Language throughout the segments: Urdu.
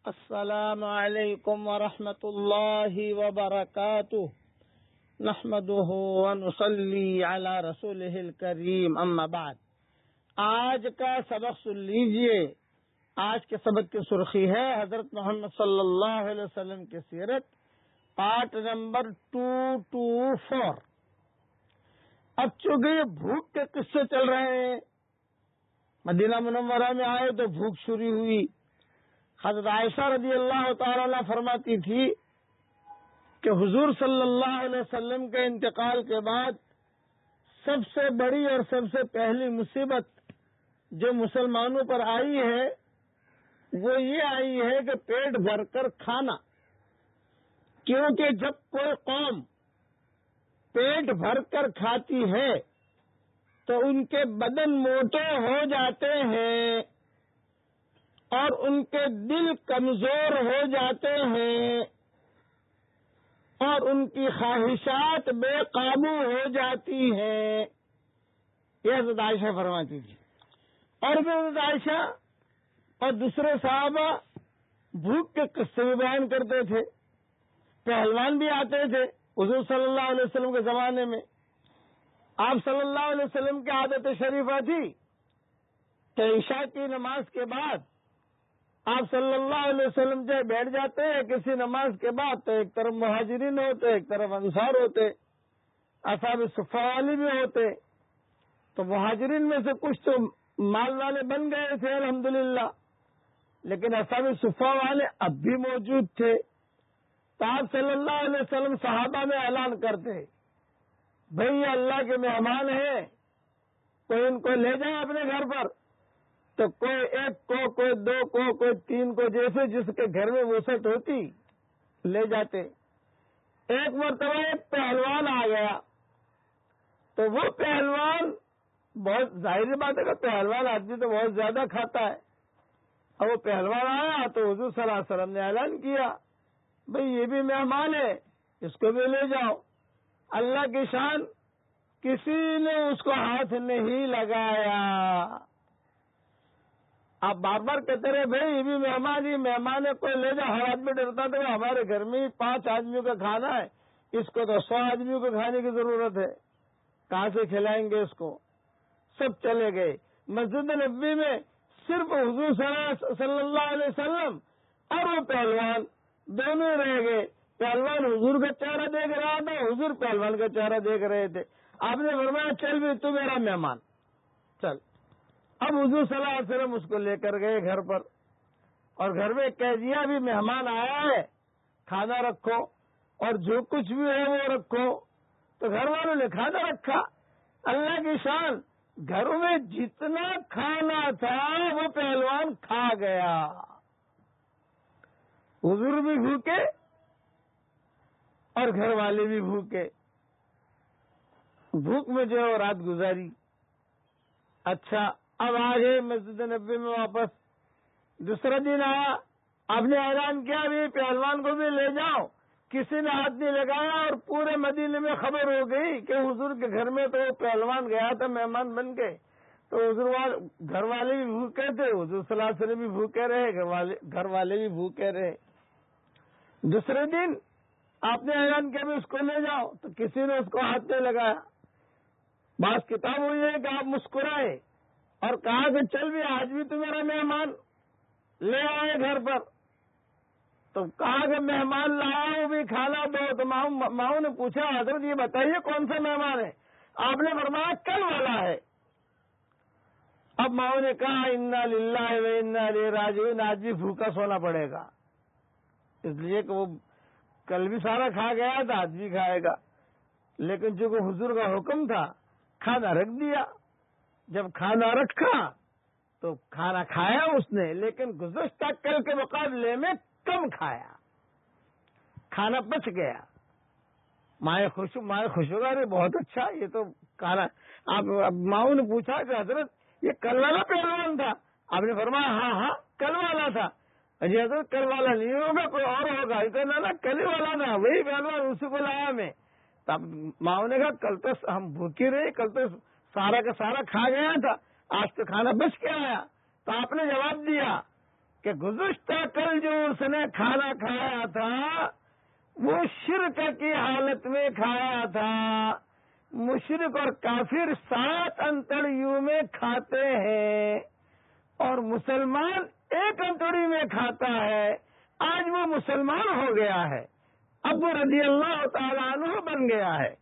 السلام علیکم ورحمۃ اللہ وبرکاتہ نحمده ونصلی علی رسولہ الکریم اما بعد۔ آج کا سبق سن لیجئے۔ آج کے سبق کی سرخی ہے حضرت محمد صلی اللہ علیہ وسلم کی سیرت، پارٹ نمبر 224۔ اب چونکہ یہ بھوک کے قصے چل رہے ہیں، مدینہ منورہ میں آئے تو بھوک شروع ہوئی۔ حضرت عائشہ رضی اللہ تعالی عنہ فرماتی تھی کہ حضور صلی اللہ علیہ وسلم کے انتقال کے بعد سب سے بڑی اور سب سے پہلی مصیبت جو مسلمانوں پر آئی ہے وہ یہ آئی ہے کہ پیٹ بھر کر کھانا، کیونکہ جب کوئی قوم پیٹ بھر کر کھاتی ہے تو ان کے بدن موٹے ہو جاتے ہیں اور ان کے دل کمزور ہو جاتے ہیں اور ان کی خواہشات بے قابو ہو جاتی ہیں۔ یہ حضرت عائشہ فرماتی تھی۔ اور بھی حضرت عائشہ اور دوسرے صحابہ بھوک کے قصے بھی بیان کرتے تھے۔ پہلوان بھی آتے تھے حضور صلی اللہ علیہ وسلم کے زمانے میں۔ آپ صلی اللہ علیہ وسلم کی عادت شریفہ تھی کہ عشاء کی نماز کے بعد آپ صلی اللہ علیہ وسلم جو بیٹھ جاتے ہیں کسی نماز کے بعد، تو ایک طرف مہاجرین ہوتے، ایک طرف انصار ہوتے، اصحاب صفہ والے بھی ہوتے۔ تو مہاجرین میں سے کچھ تو مال والے بن گئے تھے الحمدللہ، لیکن اصحاب صفہ والے اب بھی موجود تھے۔ تو آپ صلی اللہ علیہ وسلم صحابہ میں اعلان کرتے، بھئی یہ اللہ کے مہمان ہیں، کوئی ان کو لے جائے اپنے گھر پر۔ تو کوئی ایک کو، کوئی دو کو، کوئی تین کو، جیسے جس کے گھر میں وسعت ہوتی لے جاتے۔ ایک مرتبہ ایک پہلوان آ گیا، تو وہ پہلوان بہت ظاہر بات ہے کہ پہلوان آدمی تو بہت زیادہ کھاتا ہے۔ اور وہ پہلوان آیا تو حضور صلی اللہ علیہ وسلم نے اعلان کیا، بھئی یہ بھی مہمان ہے، اس کو بھی لے جاؤ۔ اللہ کی شان، کسی نے اس کو ہاتھ نہیں لگایا۔ آپ بار بار کہتے رہے بھائی یہ بھی مہمان ہی مہمان ہے، کوئی لے جاؤ۔ ہر آدمی ڈرتا تھا کہ ہمارے گھر میں 5 آدمیوں کا کھانا ہے، اس کو تو 100 آدمیوں کو کھانے کی ضرورت ہے، کہاں سے کھلائیں گے اس کو۔ سب چلے گئے۔ مسجد نبوی میں صرف حضور صلی اللہ علیہ وسلم اور وہ پہلوان دونوں رہ گئے۔ پہلوان حضور کا چہرہ دیکھ رہا تھا، حضور پہلوان کا چہرہ دیکھ رہے تھے۔ آپ نے فرمایا چل بھی تو میرا مہمان چل۔ اب حضور صلی اللہ علیہ وسلم اس کو لے کر گئے گھر پر، اور گھر میں کہہ دیا بھی مہمان آیا ہے، کھانا رکھو اور جو کچھ بھی ہے وہ رکھو۔ تو گھر والوں نے کھانا رکھا۔ اللہ کی شان، گھروں میں جتنا کھانا تھا وہ پہلوان کھا گیا۔ حضور بھی بھوکے اور گھر والے بھی بھوکے۔ بھوک میں جو ہے رات گزاری۔ اچھا، اب آگے مسجد نبوی میں واپس دوسرا دن آیا، آپ نے اعلان کیا بھی پہلوان کو بھی لے جاؤ۔ کسی نے ہاتھ نہیں لگایا اور پورے مدینے میں خبر ہو گئی کہ حضور کے گھر میں تو وہ پہلوان گیا تھا مہمان بن کے۔ تو حضور گھر والے بھی بھوکے تھے، حضور صلی اللہ علیہ وسلم بھی بھوکے رہے، گھر والے بھی بھوکے رہے۔ دوسرے دن آپ نے اعلان کیا بھی اس کو لے جاؤ، تو کسی نے اس کو ہاتھ نہیں لگایا۔ بات کتاب ہوئی ہے کہ آپ مسکرائے اور کہا کہ چل بھی آج بھی تو میرا مہمان لے آئے گھر پر۔ تو کہا کہ مہمان لاؤ بھی کھانا دو۔ تو ماؤں نے پوچھا حضرت یہ بتائیے کون سا مہمان ہے؟ آپ نے فرمایا کل والا ہے۔ اب ماؤں نے کہا انا للہ و انا الیہ راجعون، آج بھی بھوکا سونا پڑے گا، اس لیے کہ وہ کل بھی سارا کھا گیا تھا، آج بھی کھائے گا۔ لیکن چونکہ حضور کا حکم تھا کھانا رکھ دیا۔ جب کھانا رکھا تو کھانا کھایا اس نے، لیکن گزشتہ کل کے مقابلے میں کم کھایا، کھانا بچ گیا۔ مائیں خوشگوار بہت اچھا، یہ تو کھانا۔ اب ماؤں نے پوچھا کہ حضرت یہ کل والا پہلوان تھا؟ آپ نے فرمایا ہاں کل والا تھا۔ جی حضرت کل والا نہیں ہوگا، کوئی اور ہوگا۔ اتنا نا کل ہی والا تھا، وہی پہلوان، اسی کو لایا میں۔ تب ماؤں نے کہا کل تو ہم بھوکے رہے، کل تو سارا کا سارا کھا گیا تھا، آج تو کھانا بچ کے آیا۔ تو آپ نے جواب دیا کہ گزشتہ کل جو اس نے کھانا کھایا تھا وہ شرک کی حالت میں کھایا تھا. مشرک اور کافر 7 انتڑیوں میں کھاتے ہیں اور مسلمان 1 انتڑی میں کھاتا ہے. آج وہ مسلمان ہو گیا ہے, اب وہ رضی اللہ تعالیٰ عنہ بن گیا ہے,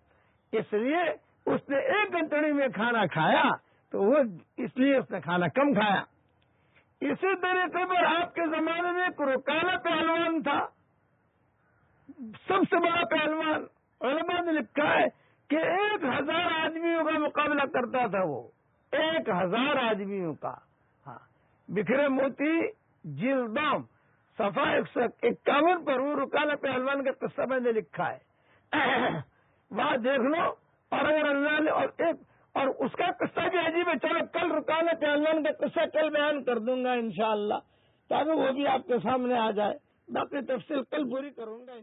اس لیے اس نے 1 انتڑی میں کھانا کھایا تو وہ اس لیے اس نے کھانا کم کھایا. اسی طریقے پر آپ کے زمانے میں ایک رکانہ پہلوان تھا, سب سے بڑا پہلوان. علماء نے لکھا ہے کہ 1000 آدمیوں کا مقابلہ کرتا تھا وہ, 1000 آدمیوں کا. ہاں, بکھرے موتی جلدام صفحہ 151 پر وہ رکانہ پہلوان کا قصہ میں نے لکھا ہے, وہاں دیکھ لو. اور اگر اللہ نے اور اس کا قصہ بھی عجیب ہے. چلو کل رکانہ پہلوان کا قصہ کل بیان کر دوں گا انشاءاللہ, تاکہ وہ بھی آپ کے سامنے آ جائے. باقی تفصیل کل پوری کروں گا.